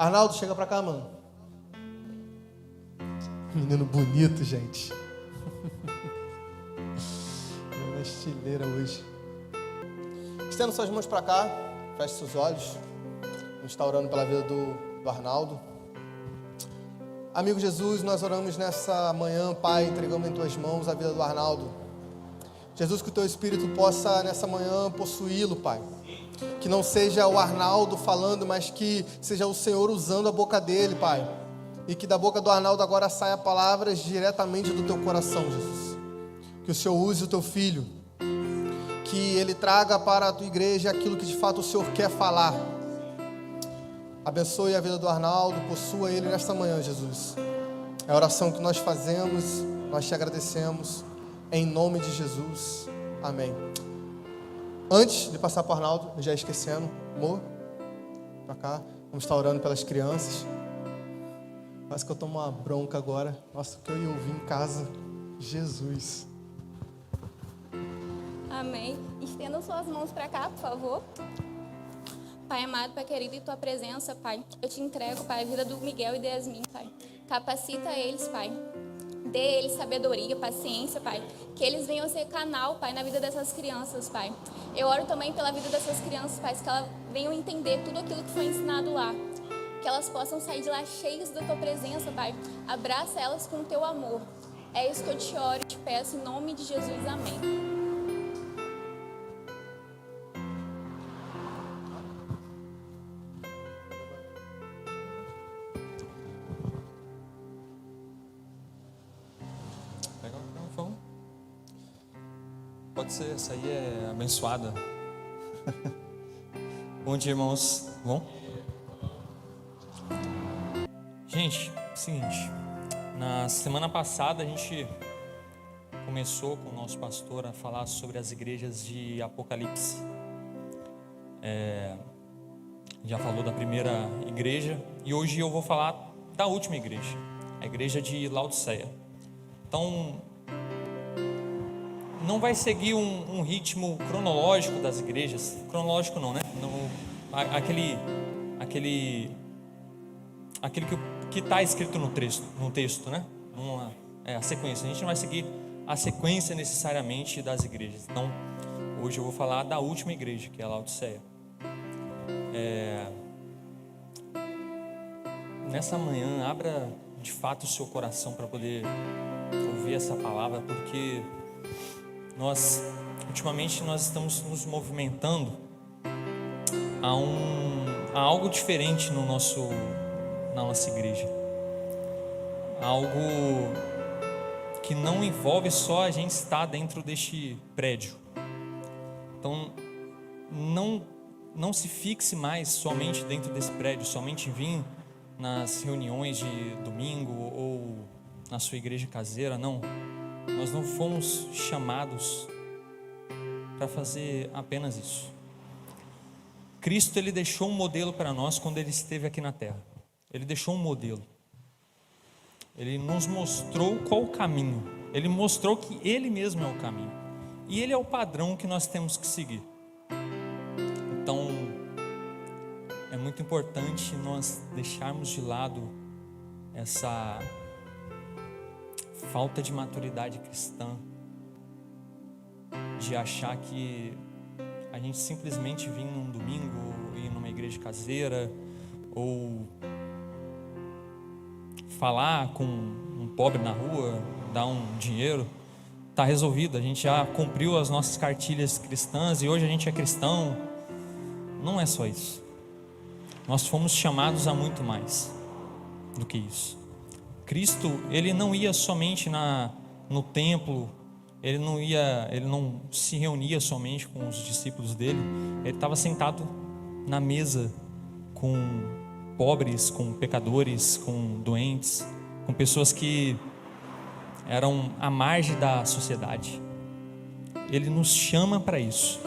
Arnaldo, chega pra cá, mano. Menino bonito, gente. Uma estileira hoje. Estenda suas mãos pra cá. Feche seus olhos. Vamos estar orando pela vida do Arnaldo. Amigo Jesus, nós oramos nessa manhã, Pai, entregamos em Tuas mãos a vida do Arnaldo. Jesus, que o Teu Espírito possa nessa manhã possuí-lo, Pai. Que não seja o Arnaldo falando, mas que seja o Senhor usando a boca dele, Pai. E que da boca do Arnaldo agora saia palavras diretamente do Teu coração, Jesus. Que o Senhor use o Teu filho. Que ele traga para a Tua igreja aquilo que de fato o Senhor quer falar. Abençoe a vida do Arnaldo, possua ele nesta manhã, Jesus. É a oração que nós fazemos, nós te agradecemos, em nome de Jesus. Amém. Antes de passar para o Arnaldo, já esquecendo, amor, para cá, vamos estar orando pelas crianças. Quase que eu tomo uma bronca agora. Nossa, o que eu ia ouvir em casa, Jesus. Amém. Estenda suas mãos para cá, por favor. Pai amado, Pai querido, em Tua presença, Pai, eu te entrego, Pai, a vida do Miguel e da Yasmin, Pai. Capacita eles, Pai. Dê eles sabedoria, paciência, Pai. Que eles venham ser canal, Pai, na vida dessas crianças, Pai. Eu oro também pela vida dessas crianças, Pai, que elas venham entender tudo aquilo que foi ensinado lá. Que elas possam sair de lá cheias da Tua presença, Pai. Abraça elas com o Teu amor. É isso que eu te oro e te peço, em nome de Jesus. Amém. Pode ser, essa aí é abençoada. Bom dia, irmãos. Bom? Gente, seguinte. Na semana passada a gente começou com o nosso pastor a falar sobre as igrejas de Apocalipse. Já falou da primeira igreja e hoje eu vou falar da última igreja, a igreja de Laodiceia. Então, não vai seguir um ritmo cronológico das igrejas. Cronológico não, né? Aquele que está escrito no texto, né? A sequência. A gente não vai seguir a sequência necessariamente das igrejas. Então, hoje eu vou falar da última igreja, que é a Laodiceia. Nessa manhã, abra de fato o seu coração para poder ouvir essa palavra, porque ultimamente nós estamos nos movimentando a algo diferente na nossa igreja. Algo que não envolve só a gente estar dentro deste prédio. Então, não se fixe mais somente dentro desse prédio, somente vir nas reuniões de domingo ou na sua igreja caseira, não. Nós não fomos chamados para fazer apenas isso. Cristo, Ele deixou um modelo para nós quando Ele esteve aqui na terra. Ele deixou um modelo. Ele nos mostrou qual o caminho. Ele mostrou que Ele mesmo é o caminho. E Ele é o padrão que nós temos que seguir. Então, é muito importante nós deixarmos de lado essa falta de maturidade cristã, de achar que a gente simplesmente vir num domingo, ir numa igreja caseira, ou falar com um pobre na rua, dar um dinheiro, está resolvido. A gente já cumpriu as nossas cartilhas cristãs e hoje a gente é cristão. Não é só isso. Nós fomos chamados a muito mais do que isso. Cristo, Ele não ia somente no templo, Ele não se reunia somente com os discípulos dele. Ele estava sentado na mesa com pobres, com pecadores, com doentes, com pessoas que eram à margem da sociedade. Ele nos chama para isso.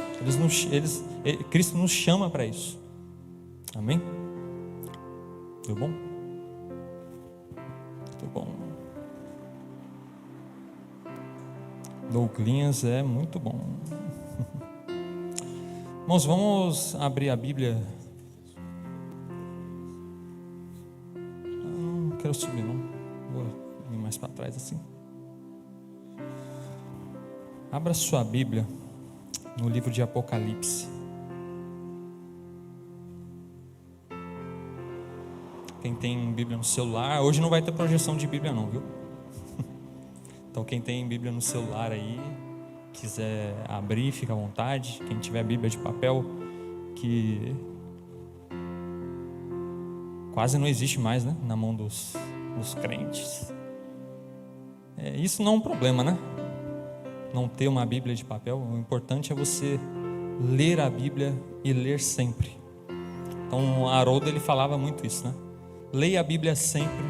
Cristo nos chama para isso. Amém? Deu bom? Deu bom. Douglinhas é muito bom. Irmãos, vamos abrir a Bíblia quero subir, não. Vou ir mais para trás assim. Abra sua Bíblia no livro de Apocalipse. Quem tem Bíblia no celular, hoje não vai ter projeção de Bíblia não, viu? Então quem tem Bíblia no celular aí, quiser abrir, fica à vontade. Quem tiver Bíblia de papel, que quase não existe mais, né? Na mão dos crentes. Isso não é um problema, né? Não ter uma Bíblia de papel. O importante é você ler a Bíblia e ler sempre. Então Haroldo, ele falava muito isso, né? Leia a Bíblia sempre,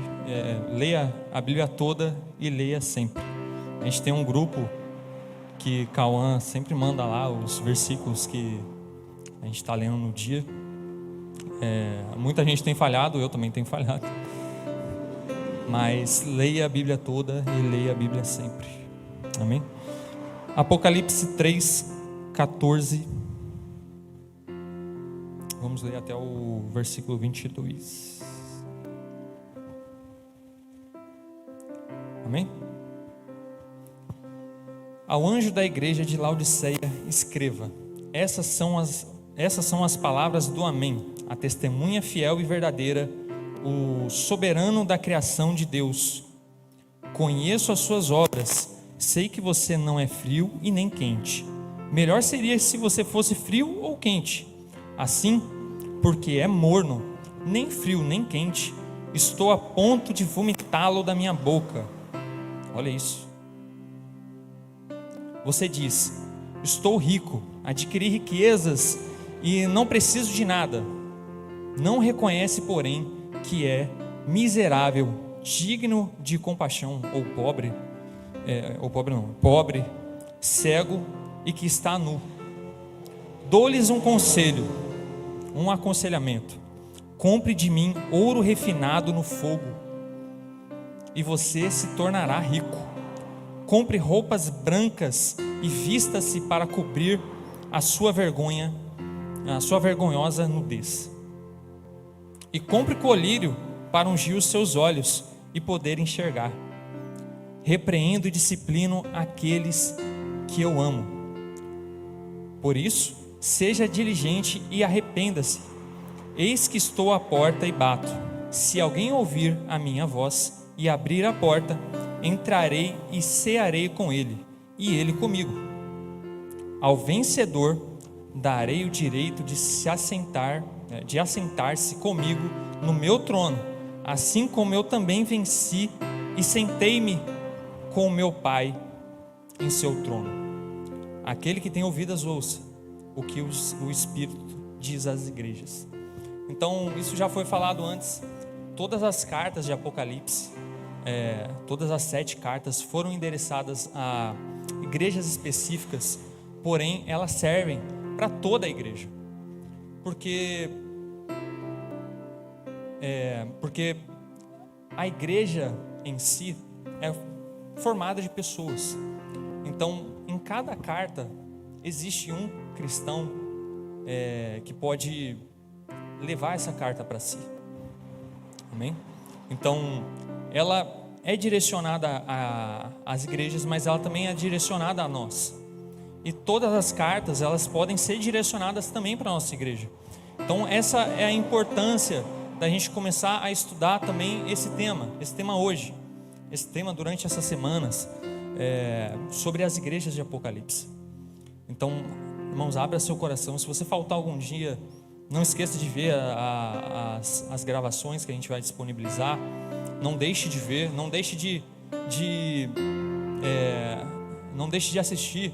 leia a Bíblia toda e leia sempre. A gente tem um grupo que Cauã sempre manda lá os versículos que a gente está lendo no dia. Muita gente tem falhado, eu também tenho falhado. Mas leia a Bíblia toda e leia a Bíblia sempre. Amém? Apocalipse 3:14. Vamos ler até o versículo 22. Amém? Ao anjo da igreja de Laodiceia escreva: essas são as palavras do Amém, a testemunha fiel e verdadeira, o soberano da criação de Deus. Conheço as suas obras, sei que você não é frio e nem quente. Melhor seria se você fosse frio ou quente. Assim, porque é morno, nem frio nem quente, estou a ponto de vomitá-lo da minha boca. Olha isso. Você diz: estou rico, adquiri riquezas e não preciso de nada. Não reconhece, porém, que é miserável, digno de compaixão, pobre, cego e que está nu. Dou-lhes um conselho, um aconselhamento: compre de mim ouro refinado no fogo, e você se tornará rico. Compre roupas brancas e vista-se para cobrir a sua vergonha, a sua vergonhosa nudez. E compre colírio para ungir os seus olhos e poder enxergar. Repreendo e disciplino aqueles que eu amo. Por isso, seja diligente e arrependa-se. Eis que estou à porta e bato. Se alguém ouvir a minha voz e abrir a porta, entrarei e cearei com ele, e ele comigo. Ao vencedor darei o direito de assentar-se comigo no meu trono, assim como eu também venci e sentei-me com o meu Pai em seu trono. Aquele que tem ouvidos ouça o que o Espírito diz às igrejas. Então, isso já foi falado antes. Todas as cartas de Apocalipse, todas as 7 cartas foram endereçadas a igrejas específicas, porém elas servem para toda a igreja, porque a igreja em si é formada de pessoas. Então, em cada carta existe um cristão que pode levar essa carta para si. Amém? Então, ela é direcionada às igrejas, mas ela também é direcionada a nós. E todas as cartas, elas podem ser direcionadas também para a nossa igreja. Então, essa é a importância da gente começar a estudar também esse tema hoje, esse tema durante essas semanas, sobre as igrejas de Apocalipse. Então, irmãos, abra seu coração. Se você faltar algum dia, não esqueça de ver as gravações que a gente vai disponibilizar. Não deixe de ver, não deixe de assistir,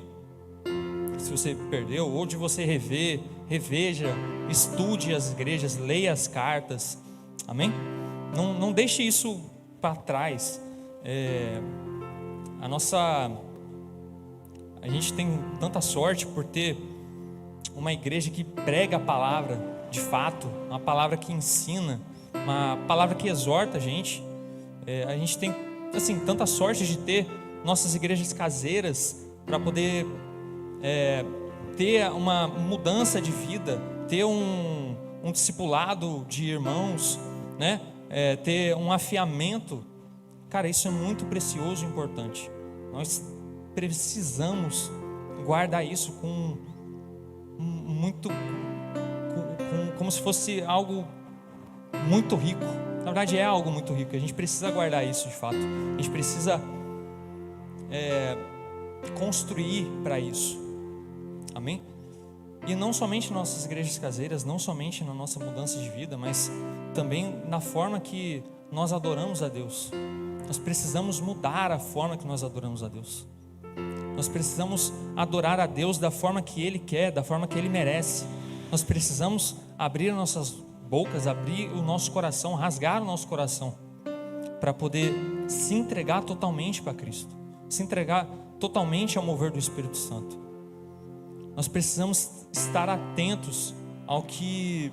se você perdeu, ou de você reveja, estude as igrejas, leia as cartas. Amém? Não deixe isso para trás. A gente tem tanta sorte por ter uma igreja que prega a palavra de fato, uma palavra que ensina, uma palavra que exorta a gente. A gente tem assim tanta sorte de ter nossas igrejas caseiras para poder ter uma mudança de vida, ter um discipulado de irmãos, né? ter um afiamento, cara, isso é muito precioso e importante. Nós precisamos guardar isso como se fosse algo muito rico. Na verdade é algo muito rico. A gente precisa guardar isso de fato. A gente precisa construir para isso. Amém? E não somente nas nossas igrejas caseiras, não somente na nossa mudança de vida, mas também na forma que nós adoramos a Deus. Nós precisamos mudar a forma que nós adoramos a Deus. Nós precisamos adorar a Deus da forma que Ele quer, da forma que Ele merece. Nós precisamos abrir nossas bocas, abrir o nosso coração, rasgar o nosso coração, para poder se entregar totalmente para Cristo, se entregar totalmente ao mover do Espírito Santo. Nós precisamos estar atentos ao que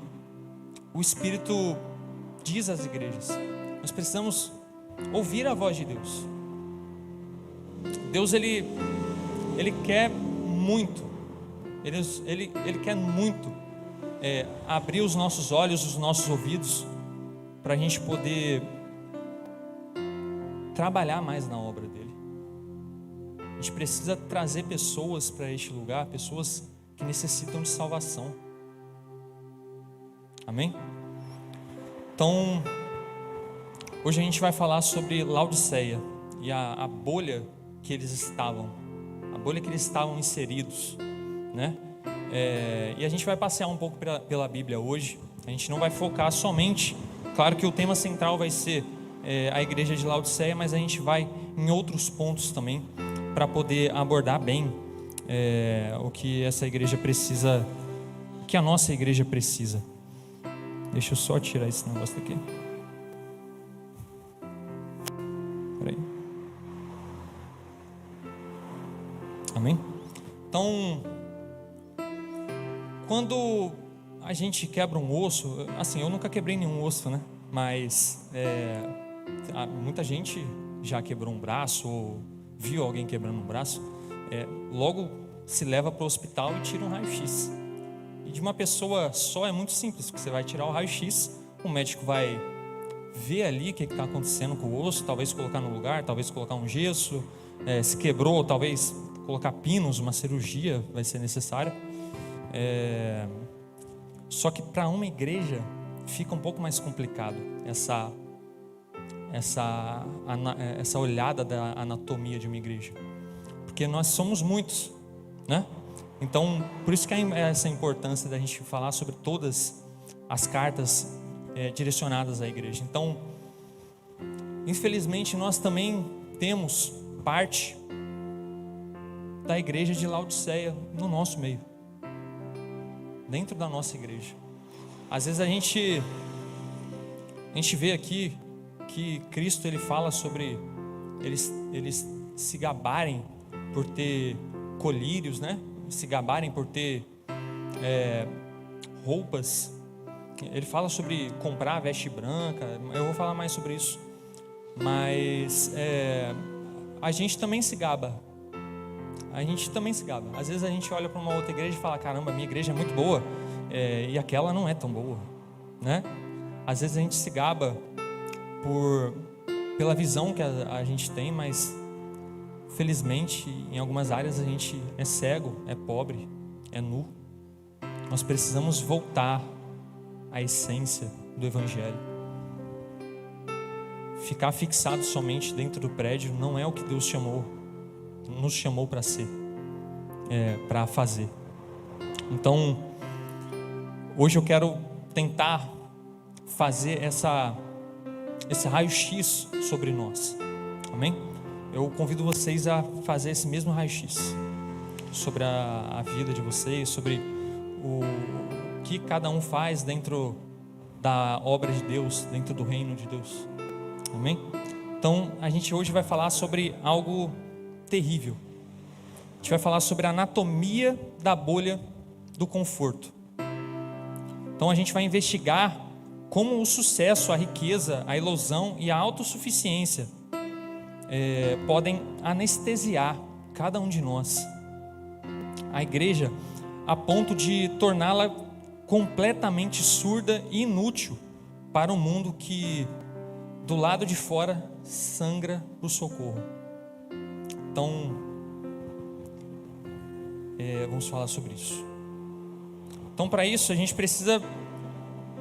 o Espírito diz às igrejas. Nós precisamos ouvir a voz de Deus. Deus, Ele quer muito, Ele quer muito abrir os nossos olhos, os nossos ouvidos, para a gente poder trabalhar mais na obra dEle. A gente precisa trazer pessoas para este lugar, pessoas que necessitam de salvação. Amém? Então, hoje a gente vai falar sobre Laodiceia e a bolha que eles estavam, inseridos, né? E a gente vai passear um pouco pela Bíblia hoje. A gente não vai focar somente, claro que o tema central vai ser a igreja de Laodiceia, mas a gente vai em outros pontos também, para poder abordar bem o que essa igreja precisa, o que a nossa igreja precisa. Deixa eu só tirar esse negócio daqui. Peraí. Amém? Então, quando a gente quebra um osso, assim, eu nunca quebrei nenhum osso, né? Mas muita gente já quebrou um braço ou viu alguém quebrando um braço, logo se leva para o hospital e tira um raio-x. E de uma pessoa só é muito simples, porque você vai tirar o raio-x, o médico vai ver ali o que está acontecendo com o osso, talvez colocar no lugar, talvez colocar um gesso, se quebrou, talvez colocar pinos, uma cirurgia vai ser necessária. Só que para uma igreja fica um pouco mais complicado essa olhada da anatomia de uma igreja, porque nós somos muitos, né? Então, por isso que há essa importância da gente falar sobre todas as cartas direcionadas à igreja. Então, infelizmente, nós também temos parte da igreja de Laodiceia no nosso meio, dentro da nossa igreja. Às vezes a gente vê aqui que Cristo, ele fala sobre eles se gabarem por ter colírios, né? Se gabarem por ter roupas. Ele fala sobre comprar veste branca. Eu vou falar mais sobre isso. Mas a gente também se gaba. Às vezes a gente olha para uma outra igreja e fala: caramba, minha igreja é muito boa, e aquela não é tão boa, né? Às vezes a gente se gaba pela visão que a gente tem, mas felizmente em algumas áreas a gente é cego, é pobre, é nu. Nós precisamos voltar à essência do Evangelho. Ficar fixado somente dentro do prédio não é o que Deus nos chamou para ser, para fazer. Então, hoje eu quero tentar fazer esse raio-x sobre nós. Amém? Eu convido vocês a fazer esse mesmo raio-x sobre a vida de vocês, sobre o que cada um faz dentro da obra de Deus, dentro do reino de Deus. Amém? Então, a gente hoje vai falar sobre algo terrível. A gente vai falar sobre a anatomia da bolha do conforto. Então a gente vai investigar como o sucesso, a riqueza, a ilusão e a autossuficiência podem anestesiar cada um de nós, a igreja, a ponto de torná-la completamente surda e inútil para um mundo que do lado de fora sangra para o socorro. Então, vamos falar sobre isso. Então, para isso, a gente precisa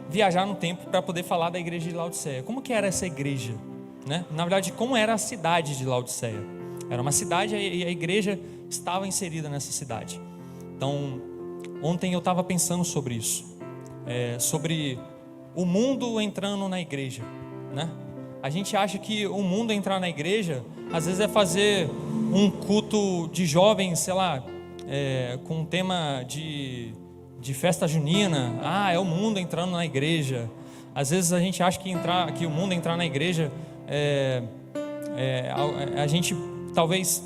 viajar no tempo para poder falar da igreja de Laodiceia. Como que era essa igreja, né? Na verdade, como era a cidade de Laodiceia? Era uma cidade e a igreja estava inserida nessa cidade. Então, ontem eu estava pensando sobre isso, sobre o mundo entrando na igreja, né? A gente acha que o mundo entrar na igreja, às vezes é fazer um culto de jovens, sei lá, com um tema de festa junina. É o mundo entrando na igreja. Às vezes a gente acha que o mundo entrar na igreja a gente talvez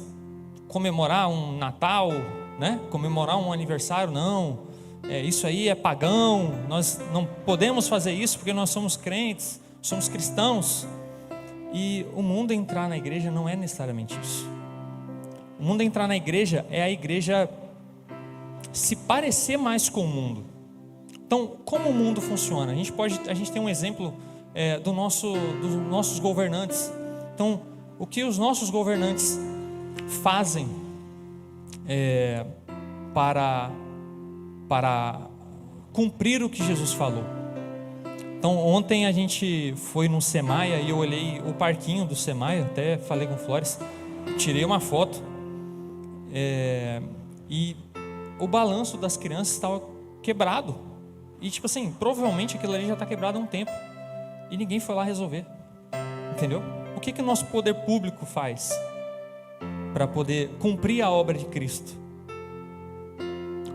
comemorar um Natal, né? Comemorar um aniversário. Não, isso aí é pagão, nós não podemos fazer isso porque nós somos crentes, somos cristãos. E o mundo entrar na igreja não é necessariamente isso. O mundo entrar na igreja é a igreja se parecer mais com o mundo. Então, como o mundo funciona? A gente tem um exemplo dos nossos governantes. Então, o que os nossos governantes fazem para cumprir o que Jesus falou? Então, ontem a gente foi no Semaia e eu olhei o parquinho do Semaia, até falei com o Flores, tirei uma foto e o balanço das crianças estava quebrado. E tipo assim, provavelmente aquilo ali já está quebrado há um tempo e ninguém foi lá resolver. Entendeu? O que o nosso poder público faz para poder cumprir a obra de Cristo?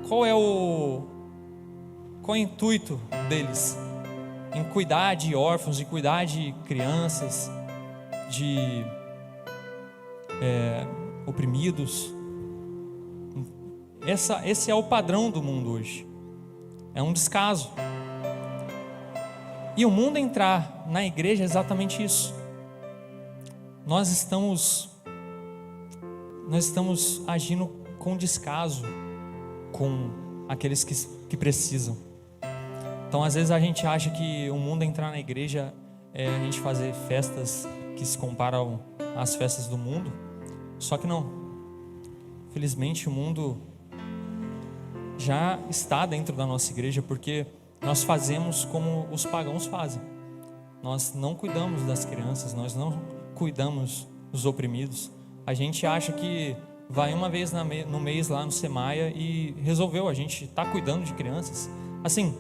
Qual é o intuito deles? Em cuidar de órfãos, em cuidar de crianças, de oprimidos. Esse é o padrão do mundo hoje. É um descaso. E o mundo entrar na igreja é exatamente isso. Nós estamos agindo com descaso com aqueles que precisam. Então, às vezes a gente acha que o mundo entrar na igreja é a gente fazer festas que se comparam às festas do mundo. Só que não. Felizmente, o mundo já está dentro da nossa igreja, porque nós fazemos como os pagãos fazem. Nós não cuidamos das crianças, nós não cuidamos dos oprimidos. A gente acha que vai uma vez no mês lá no Semaia e resolveu, a gente está cuidando de crianças. Assim,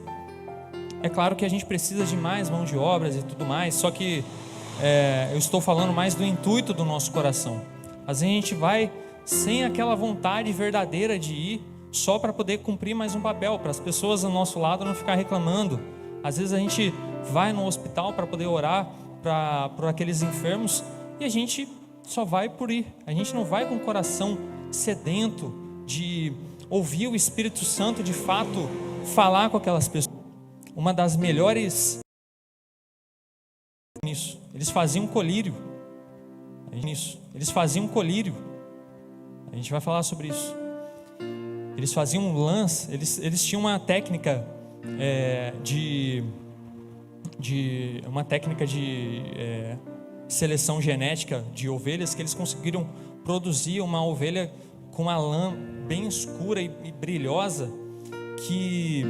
é claro que a gente precisa de mais mão de obras e tudo mais, só que eu estou falando mais do intuito do nosso coração. Às vezes a gente vai sem aquela vontade verdadeira de ir, só para poder cumprir mais um papel, para as pessoas ao nosso lado não ficar reclamando. Às vezes a gente vai no hospital para poder orar para aqueles enfermos e a gente só vai por ir. A gente não vai com o coração sedento de ouvir o Espírito Santo de fato falar com aquelas pessoas. Uma das melhores nisso, eles faziam colírio. Eles faziam colírio. A gente vai falar sobre isso. Eles faziam lãs, eles tinham uma técnica de seleção genética de ovelhas, que eles conseguiram produzir uma ovelha com uma lã bem escura e brilhosa que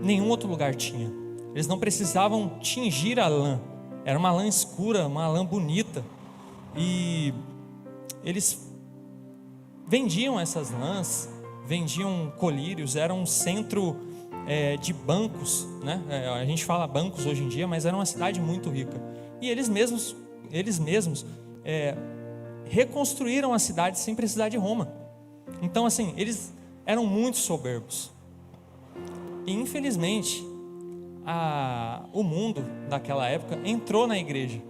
nenhum outro lugar tinha. Eles não precisavam tingir a lã, era uma lã escura, uma lã bonita, e eles vendiam essas lãs, vendiam colírios, era um centro de bancos, né? A gente fala bancos hoje em dia, mas era uma cidade muito rica. E eles mesmos reconstruíram a cidade sem precisar de Roma. Então, assim, eles eram muito soberbos. E, infelizmente, o mundo daquela época entrou na igreja.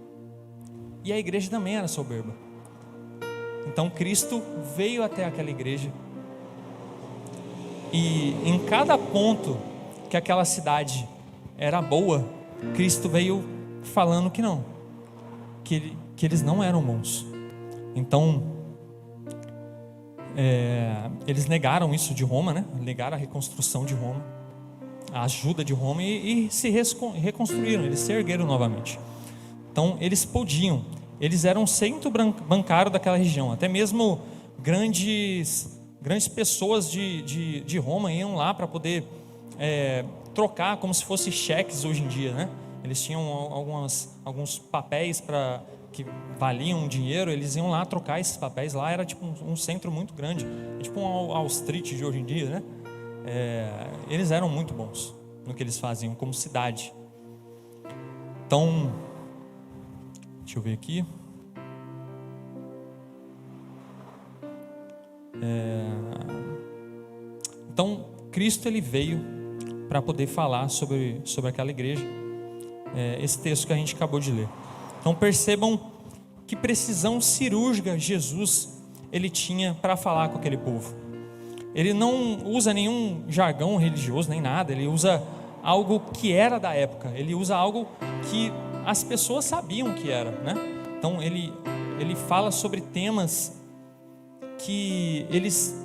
E a igreja também era soberba. Então, Cristo veio até aquela igreja. E em cada ponto que aquela cidade era boa, Cristo veio falando que não, que eles não eram bons. Então, eles negaram isso de Roma, né? Negaram a reconstrução de Roma, a ajuda de Roma, e se reconstruíram, eles se ergueram novamente. Então eles podiam, eles eram o centro bancário daquela região, até mesmo grandes pessoas de Roma iam lá para poder trocar como se fosse cheques hoje em dia, né? Eles tinham alguns papéis que valiam dinheiro, eles iam lá trocar esses papéis. Lá era tipo um centro muito grande, tipo um Wall Street de hoje em dia, né? Eles eram muito bons no que eles faziam como cidade. Então, deixa eu ver aqui. Então, Cristo ele veio para poder falar sobre aquela igreja. Esse texto que a gente acabou de ler. Então percebam que precisão cirúrgica Jesus ele tinha para falar com aquele povo. Ele não usa nenhum jargão religioso nem nada. Ele usa algo que era da época. Ele usa algo que as pessoas sabiam que era, né? Então ele fala sobre temas que eles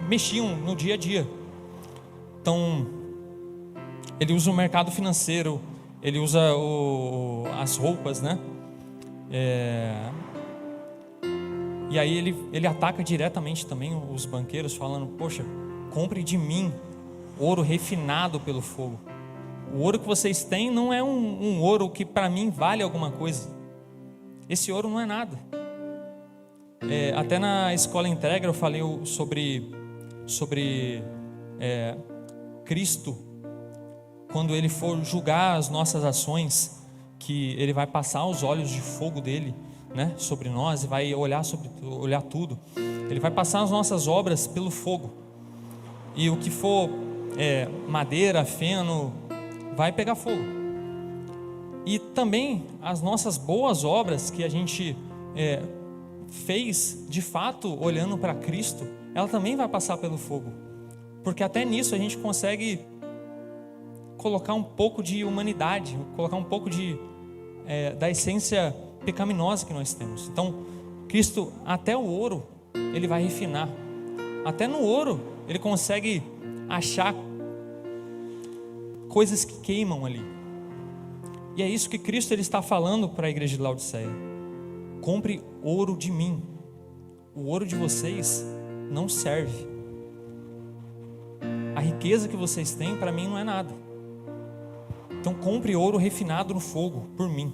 mexiam no dia a dia. Então ele usa o mercado financeiro, ele usa as roupas, né? E aí ele ataca diretamente também os banqueiros, falando: poxa, compre de mim ouro refinado pelo fogo. O ouro que vocês têm não é um ouro que para mim vale alguma coisa. Esse ouro não é nada. Até na escola Integra eu falei sobre Cristo, quando ele for julgar as nossas ações, que ele vai passar os olhos de fogo dele, né, sobre nós, e vai olhar tudo. Ele vai passar as nossas obras pelo fogo, e o que for madeira, feno, vai pegar fogo. E também as nossas boas obras que a gente fez de fato olhando para Cristo, ela também vai passar pelo fogo, porque até nisso a gente consegue colocar um pouco de humanidade, colocar um pouco da essência pecaminosa que nós temos. Então Cristo, até o ouro ele vai refinar. Até no ouro ele consegue achar coisas que queimam ali. E é isso que Cristo ele está falando para a igreja de Laodiceia: compre ouro de mim. O ouro de vocês não serve. A riqueza que vocês têm para mim não é nada. Então compre ouro refinado no fogo por mim,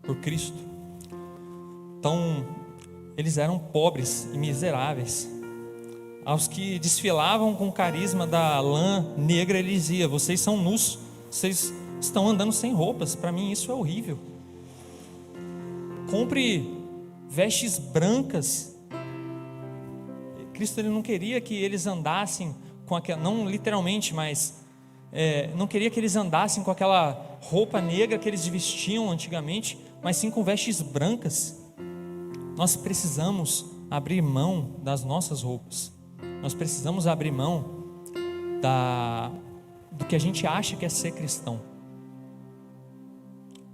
por Cristo. Então eles eram pobres e miseráveis. Aos que desfilavam com o carisma da lã negra, ele dizia: vocês são nus, vocês estão andando sem roupas, para mim isso é horrível. Compre vestes brancas. Cristo ele não queria que eles andassem com aquela, não literalmente, mas não queria que eles andassem com aquela roupa negra que eles vestiam antigamente, mas sim com vestes brancas. Nós precisamos abrir mão das nossas roupas. Nós precisamos abrir mão do que a gente acha que é ser cristão.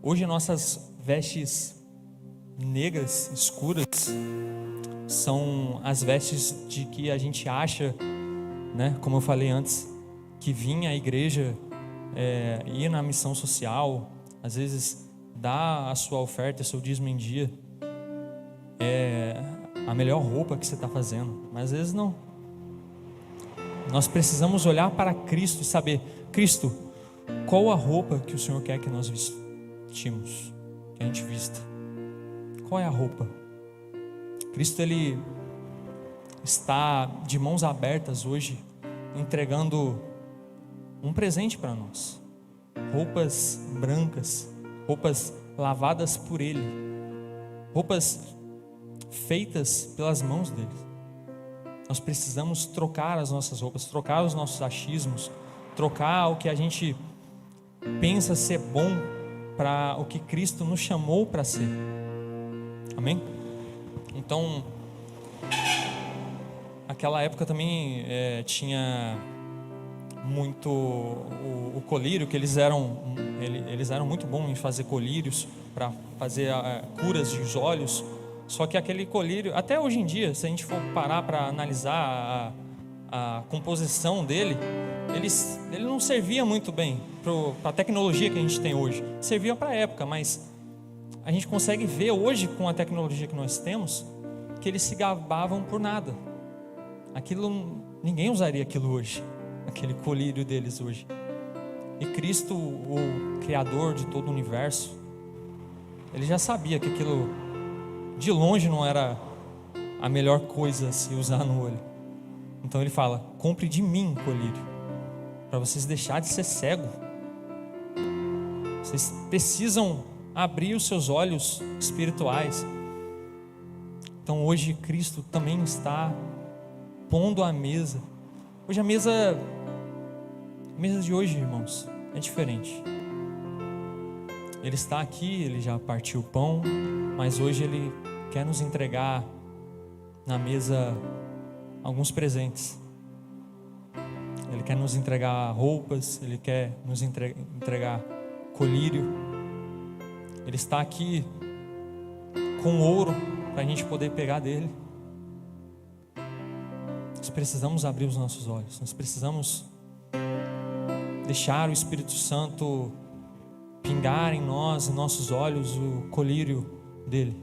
Hoje nossas vestes negras, escuras, são as vestes de que a gente acha, né, como eu falei antes, que vinha à igreja, ir na missão social, às vezes dar a sua oferta, seu dízimo em dia, a melhor roupa que você está fazendo, mas às vezes não. Nós precisamos olhar para Cristo e saber: Cristo, qual a roupa que o Senhor quer que nós vestimos, que a gente vista? Qual é a roupa? Cristo ele está de mãos abertas hoje, entregando um presente para nós: roupas brancas, roupas lavadas por Ele, roupas feitas pelas mãos dele. Nós precisamos trocar as nossas roupas, trocar os nossos achismos, trocar o que a gente pensa ser bom para o que Cristo nos chamou para ser. Amém? Então, naquela época também tinha muito o colírio, que eles eram muito bons em fazer colírios para fazer curas dos olhos. Só que aquele colírio, até hoje em dia, se a gente for parar para analisar a composição dele, ele não servia muito bem para a tecnologia que a gente tem hoje. Servia para a época, mas a gente consegue ver hoje, com a tecnologia que nós temos, que eles se gabavam por nada. Ninguém usaria aquilo hoje, aquele colírio deles hoje. E Cristo, o Criador de todo o universo, ele já sabia que aquilo de longe não era a melhor coisa a se usar no olho. Então ele fala: compre de mim um colírio, para vocês deixarem de ser cego. Vocês precisam abrir os seus olhos espirituais. Então hoje Cristo também está pondo a mesa. Hoje a mesa de hoje, irmãos, é diferente. Ele está aqui, ele já partiu o pão, mas hoje ele quer nos entregar na mesa alguns presentes. Ele quer nos entregar roupas, ele quer nos entregar colírio. Ele está aqui com ouro para a gente poder pegar dele. Nós precisamos abrir os nossos olhos, nós precisamos deixar o Espírito Santo pingar em nós, em nossos olhos, o colírio dele.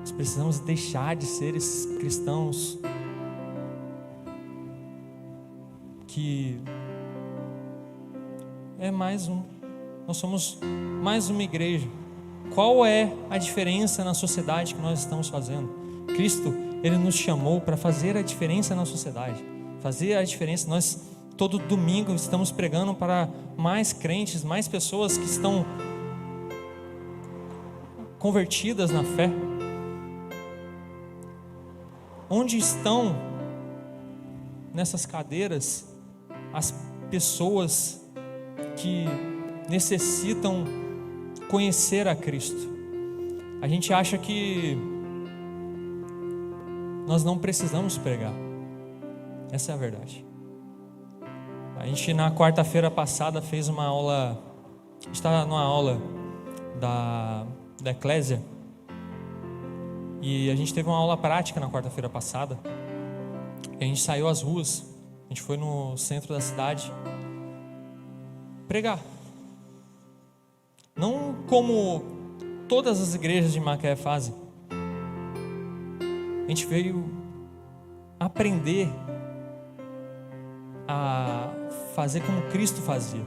Nós precisamos deixar de ser esses cristãos que nós somos mais uma igreja. Qual é a diferença na sociedade que nós estamos fazendo? Cristo, ele nos chamou para fazer a diferença na sociedade, fazer a diferença. Nós todo domingo estamos pregando para mais crentes, mais pessoas que estão convertidas na fé. Onde estão nessas cadeiras as pessoas que necessitam conhecer a Cristo? A gente acha que nós não precisamos pregar. Essa é a verdade. A gente na quarta-feira passada fez uma aula, estava numa aula da Eclésia, e a gente teve uma aula prática na quarta-feira passada. E a gente saiu às ruas, a gente foi no centro da cidade pregar. Não como todas as igrejas de Macaé fazem. A gente veio aprender a fazer como Cristo fazia,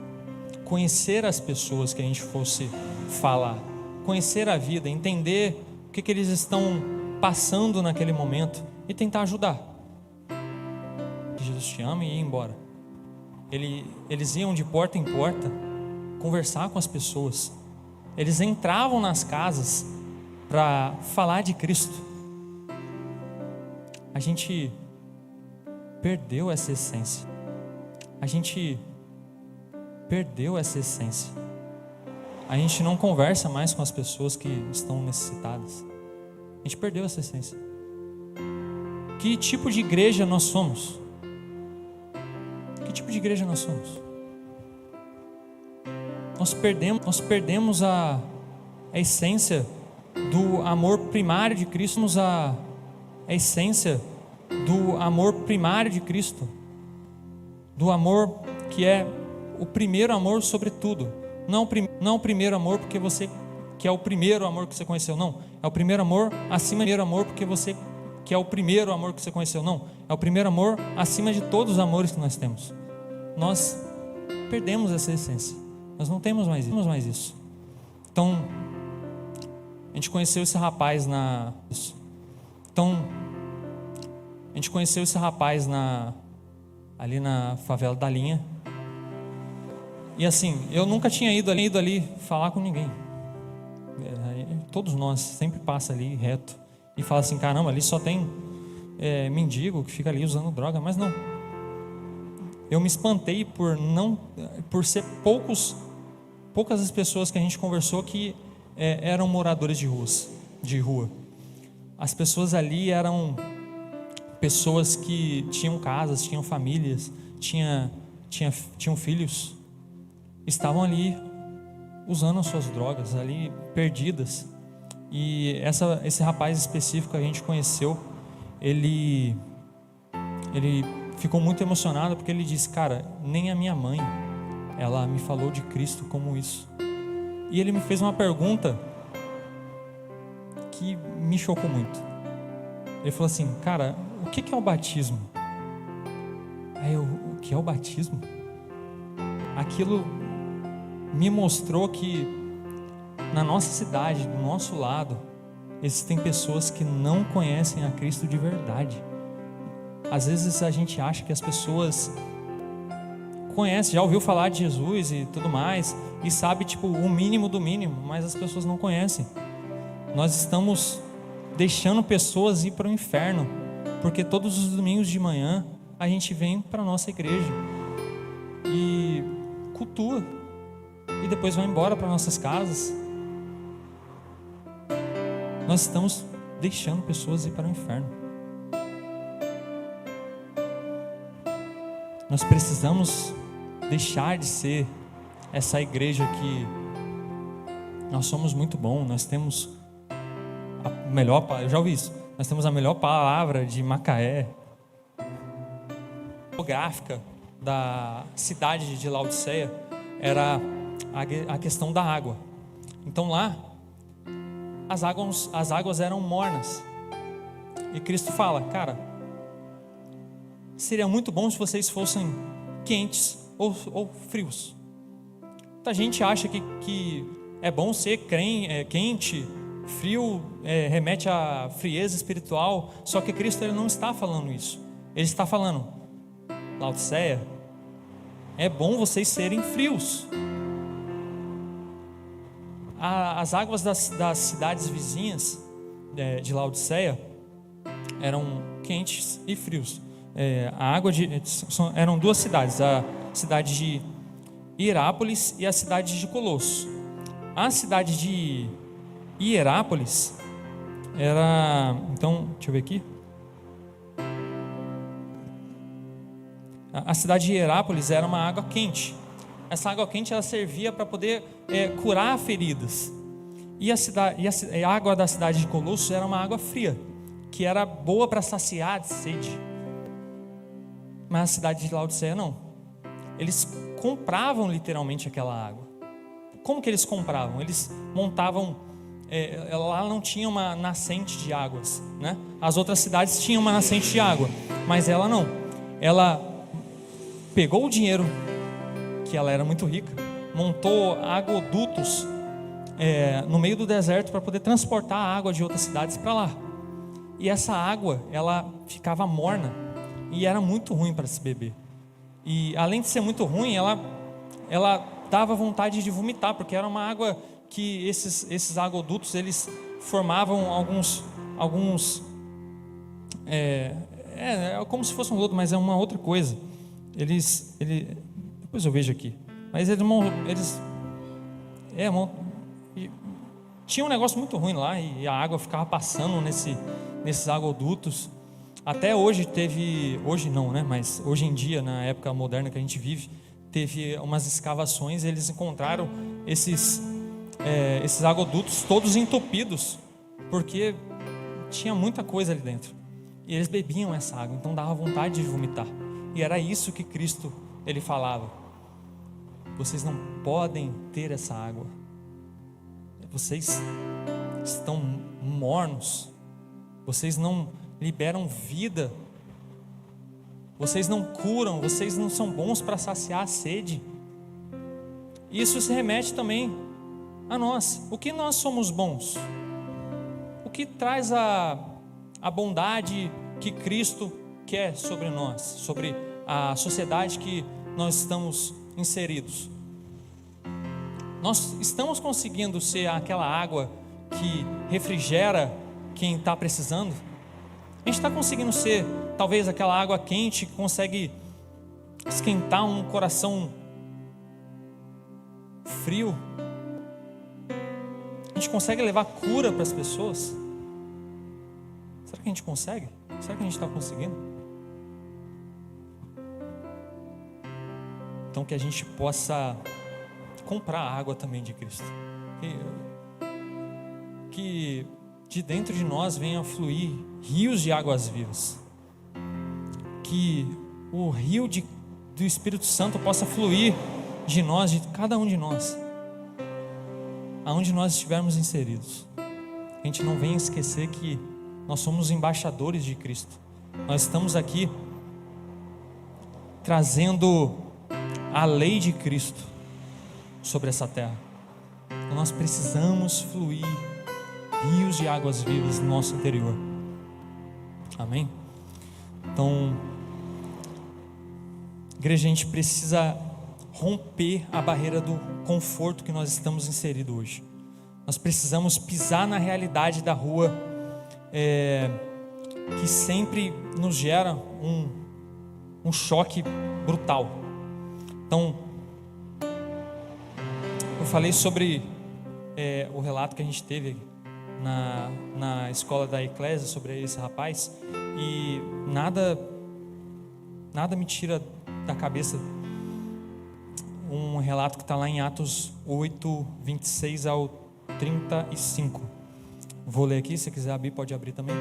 conhecer as pessoas que a gente fosse falar, conhecer a vida, entender o que eles estão passando naquele momento e tentar ajudar. Que Jesus te ama e ir embora. Eles iam de porta em porta conversar com as pessoas. Eles entravam nas casas para falar de Cristo. A gente perdeu essa essência. A gente perdeu essa essência. A gente não conversa mais com as pessoas que estão necessitadas. A gente perdeu essa essência. Que tipo de igreja nós somos? Que tipo de igreja nós somos? Nós perdemos a essência do amor primário de Cristo. A essência do amor primário de Cristo. Do amor que é o primeiro amor sobre tudo. Não o primeiro amor porque você que é o primeiro amor que você conheceu, não. É o primeiro amor acima do primeiro amor porque você que é o primeiro amor que você conheceu, não. É o primeiro amor acima de todos os amores que nós temos. Nós perdemos essa essência. Nós não temos mais isso. Então, a gente conheceu esse rapaz ali na favela da Linha. E assim, eu nunca tinha ido ali falar com ninguém. Todos nós sempre passa ali reto e fala assim: caramba, ali só tem mendigo que fica ali usando droga. Mas não. Eu me espantei por ser poucas as pessoas que a gente conversou que eram moradores de rua. As pessoas ali eram pessoas que tinham casas, tinham famílias, tinham filhos, estavam ali usando as suas drogas, ali perdidas. E esse rapaz específico que a gente conheceu, ele ficou muito emocionado porque ele disse: cara, nem a minha mãe, ela me falou de Cristo como isso. E ele me fez uma pergunta que me chocou muito. Ele falou assim: cara, o que é o batismo? Aí eu: o que é o batismo? Aquilo me mostrou que na nossa cidade, do nosso lado, existem pessoas que não conhecem a Cristo de verdade. Às vezes a gente acha que as pessoas conhecem, já ouviu falar de Jesus e tudo mais, e sabe tipo o mínimo do mínimo, mas as pessoas não conhecem. Nós estamos deixando pessoas ir para o inferno, porque todos os domingos de manhã a gente vem para a nossa igreja e cultua, e depois vai embora para nossas casas. Nós estamos deixando pessoas ir para o inferno. Nós precisamos deixar de ser essa igreja que nós somos muito bom, nós temos a melhor, eu já ouvi isso, nós temos a melhor palavra de Macaé, geográfica da cidade de Laodiceia era a questão da água. Então lá as águas eram mornas, e Cristo fala: cara, seria muito bom se vocês fossem quentes ou frios. Muita gente acha que é bom ser quente, frio, remete à frieza espiritual. Só que Cristo, ele não está falando isso. Ele está falando: Laodiceia, é bom vocês serem frios. As águas das cidades vizinhas de Laodiceia eram quentes e frios. Eram duas cidades, a cidade de Hierápolis e a cidade de Colosso. A cidade de Hierápolis era, então, deixa eu ver aqui. A cidade de Hierápolis era uma água quente. Essa água quente, ela servia para poder curar feridas. E a água da cidade de Colosso era uma água fria, que era boa para saciar a sede. Mas a cidade de Laodiceia não. Eles compravam literalmente aquela água. Como que eles compravam? Eles montavam, lá não tinha uma nascente de águas, né? As outras cidades tinham uma nascente de água, mas ela não. Ela pegou o dinheiro, que ela era muito rica, montou aguedutos no meio do deserto para poder transportar a água de outras cidades para lá. E essa água, ela ficava morna e era muito ruim para se beber. E além de ser muito ruim, ela dava vontade de vomitar, porque era uma água que esses aguedutos, eles formavam alguns como se fosse um lodo, mas é uma outra coisa. Depois eu vejo aqui, mas tinha um negócio muito ruim lá, e a água ficava passando nesses aguedutos. Até hoje hoje não, né? Mas hoje em dia, na época moderna que a gente vive, teve umas escavações, e eles encontraram esses aguedutos todos entupidos, porque tinha muita coisa ali dentro, e eles bebiam essa água, então dava vontade de vomitar. E era isso que Cristo, ele falava: vocês não podem ter essa água, vocês estão mornos, vocês não liberam vida, vocês não curam, vocês não são bons para saciar a sede. Isso se remete também a nós. O que nós somos bons? O que traz a bondade que Cristo quer sobre nós, sobre a sociedade que nós estamos inseridos? Nós estamos conseguindo ser aquela água que refrigera quem está precisando? A gente está conseguindo ser talvez aquela água quente que consegue esquentar um coração frio? A gente consegue levar cura para as pessoas? Será que a gente consegue? Será que a gente está conseguindo? Então que a gente possa comprar a água também de Cristo, que de dentro de nós venha fluir rios de águas vivas, que o rio do Espírito Santo possa fluir de nós, de cada um de nós, aonde nós estivermos inseridos. A gente não venha esquecer que nós somos embaixadores de Cristo. Nós estamos aqui trazendo a lei de Cristo sobre essa terra. Então nós precisamos fluir rios de águas vivas no nosso interior. Amém? Então, igreja, a gente precisa romper a barreira do conforto que nós estamos inseridos hoje. Nós precisamos pisar na realidade da rua, que sempre nos gera um choque brutal. Então, eu falei sobre o relato que a gente teve na escola da Eclésia sobre esse rapaz, e nada me tira da cabeça um relato que está lá em Atos 8, 26 ao 35. Vou ler aqui, se quiser abrir, pode abrir também.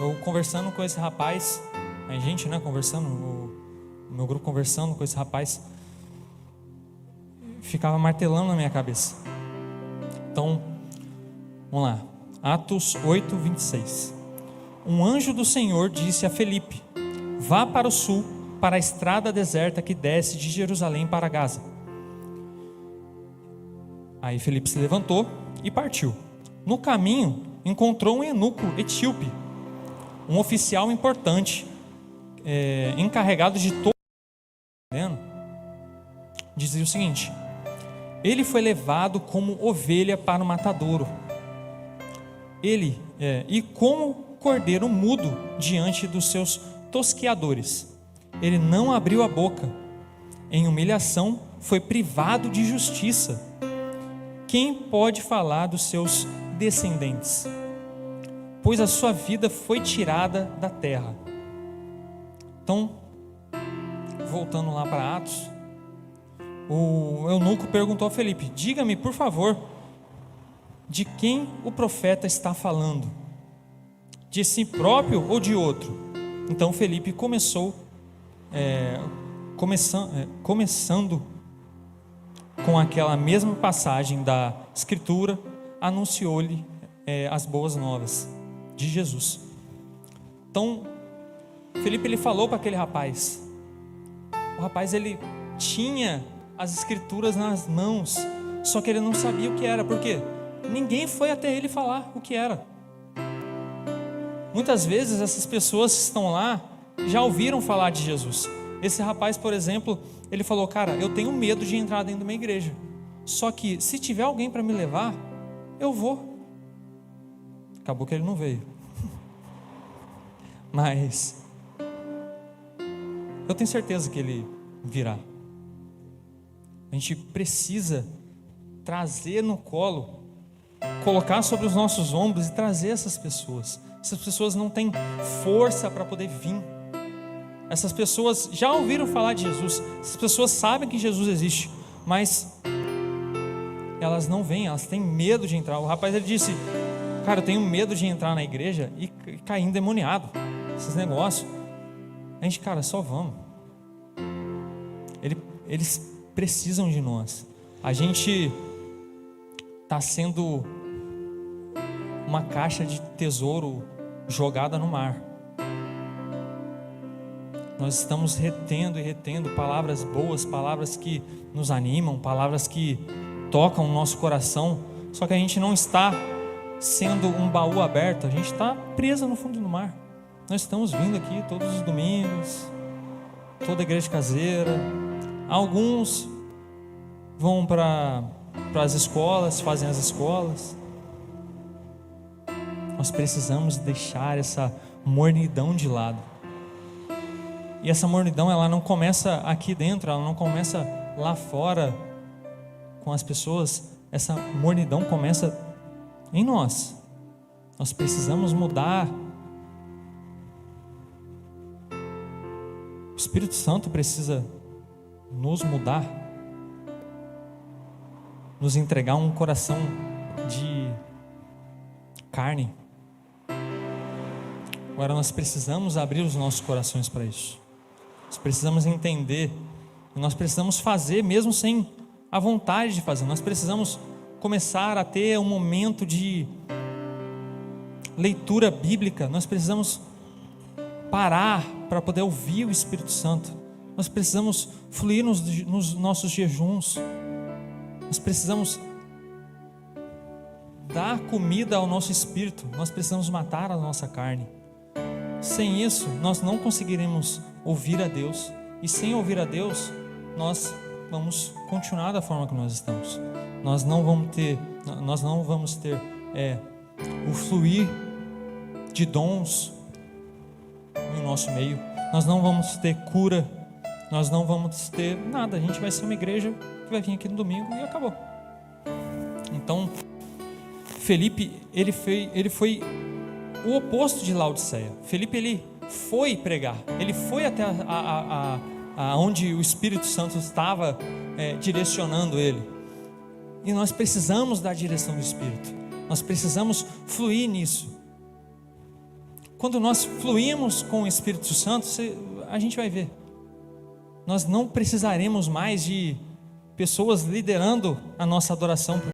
Eu conversando com esse rapaz, a gente, conversando, o meu grupo conversando com esse rapaz, ficava martelando na minha cabeça. Então, vamos lá. Atos 8, 26. Um anjo do Senhor disse a Felipe: vá para o sul, para a estrada deserta que desce de Jerusalém para Gaza. Aí Felipe se levantou e partiu. No caminho, encontrou um eunuco etíope, um oficial importante, encarregado de todo. Dizia o seguinte: ele foi levado como ovelha para o matadouro. E como cordeiro mudo diante dos seus tosqueadores. Ele não abriu a boca. Em humilhação foi privado de justiça. Quem pode falar dos seus descendentes? Pois a sua vida foi tirada da terra. Então, voltando lá para Atos, o eunuco perguntou a Felipe: diga-me, por favor, de quem o profeta está falando? De si próprio ou de outro? Então Felipe começando com aquela mesma passagem da Escritura, anunciou-lhe as boas novas de Jesus. Então Felipe ele falou para aquele rapaz. O rapaz ele tinha as Escrituras nas mãos, só que ele não sabia o que era. Por quê? Ninguém foi até ele falar o que era. Muitas vezes essas pessoas que estão lá já ouviram falar de Jesus. Esse rapaz, por exemplo, ele falou: cara, eu tenho medo de entrar dentro de uma igreja, só que se tiver alguém para me levar, eu vou. Acabou que ele não veio. Mas eu tenho certeza que ele virá. A gente precisa trazer no colo, colocar sobre os nossos ombros e trazer essas pessoas. Essas pessoas não têm força para poder vir. Essas pessoas já ouviram falar de Jesus. Essas pessoas sabem que Jesus existe, mas elas não vêm, elas têm medo de entrar. O rapaz ele disse: cara, eu tenho medo de entrar na igreja e cair endemoniado. Esses negócios. A gente, cara, só vamos. Eles precisam de nós. A gente está sendo uma caixa de tesouro jogada no mar. Nós estamos retendo e retendo palavras boas, palavras que nos animam, palavras que tocam o nosso coração, só que a gente não está sendo um baú aberto, a gente está preso no fundo do mar. Nós estamos vindo aqui todos os domingos, toda a igreja caseira, alguns vão para as escolas, fazem as escolas. Nós precisamos deixar essa mornidão de lado. E essa mornidão, ela não começa aqui dentro, ela não começa lá fora com as pessoas. Essa mornidão começa em nós. Nós precisamos mudar. O Espírito Santo precisa nos mudar, nos entregar um coração de carne, Agora nós precisamos abrir os nossos corações para isso. Nós precisamos entender, nós precisamos fazer mesmo sem a vontade de fazer. Nós precisamos começar a ter um momento de leitura bíblica. Nós precisamos parar para poder ouvir o Espírito Santo. Nós precisamos fluir nos nossos jejuns. Nós precisamos dar comida ao nosso espírito. Nós precisamos matar a nossa carne. Sem isso, nós não conseguiremos ouvir a Deus. E sem ouvir a Deus, nós vamos continuar da forma que nós estamos. Nós não vamos ter o fluir de dons no nosso meio. Nós não vamos ter cura. Nós não vamos ter nada. A gente vai ser uma igreja que vai vir aqui no domingo e acabou. Então, Felipe, ele foi o oposto de Laodiceia. Felipe, ele foi pregar. Ele foi até onde o Espírito Santo estava direcionando ele. E nós precisamos da direção do Espírito. Nós precisamos fluir nisso. Quando nós fluímos com o Espírito Santo, a gente vai ver. Nós não precisaremos mais de pessoas liderando a nossa adoração.